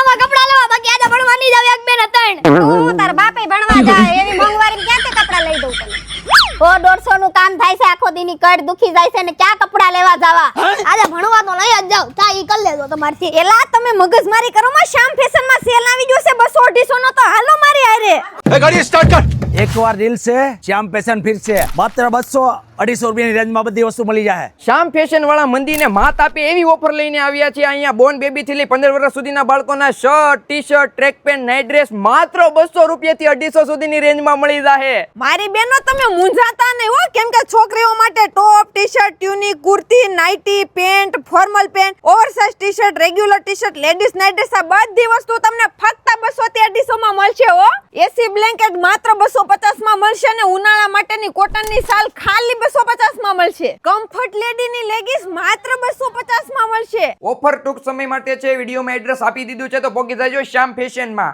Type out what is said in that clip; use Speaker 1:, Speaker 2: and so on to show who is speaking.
Speaker 1: નવા કપડા લેવા બાકી આજે ભણવા નહીં જાવ એક બે ને ત્રણ
Speaker 2: તું તાર બાપે ભણવા જાય એવી મોંઘવારી ક્યાંથી કપડા લઈ દઉં તને 100-150 નું કામ થાય છે આખો દીની કડ દુખી જાય છે ને ક્યાં કપડા લેવા જાવા
Speaker 1: આજે ભણવા તો લઈ જ જાવ ચા ઈ કરી લેજો તમારથી
Speaker 2: એલા તમે મગજમારી કરો માં શ્યામ ફેશન માં સેલ આવી ગયો છે 200-250 નો તો હાલો મારી હારે
Speaker 3: गाड़ी स्टार्ट कर।
Speaker 4: एक बार दिल से श्याम फैशन फिर से मात्र 200-250 રૂપિયાની રેન્જમાં બધી વસ્તુ મળી જાય.
Speaker 5: શ્યામ ફેશન વાળા મંદીને માત આપે એવી ઓફર લઈને આવ્યા છે. અહીંયા બોર્ન બેબી થી લઈ 15 વર્ષ સુધીના બાળકોના shirt, T-shirt, track pant, night dress માત્ર 200 રૂપિયાથી 250 સુધીની રેન્જમાં મળી જાય.
Speaker 2: મારી બેનો તમે મૂંઝાતા નહીં હો કેમ કે છોકરીઓ માટે top t-shirt, tunic, kurti, nightie, pant, formal pant, oversize t-shirt, regular t-shirt, ladies night dress આ બધી વસ્તુ તમને ફક્ત 200 થી 250 માં મળશે હો. એસી બ્લેન્કેટ માત્ર 250 માં મળશે અને ઉનાળા માટેની કોટનની શાલ ખાલી 250 માં મળશે. કમ્ફર્ટ લેડીની લેગીસ માત્ર 250 માં મળશે.
Speaker 5: ઓફર ટૂંક સમય માટે છે. વિડીયોમાં એડ્રેસ આપી દીધું છે તો પહોંચી જજો શ્યામ ફેશનમાં.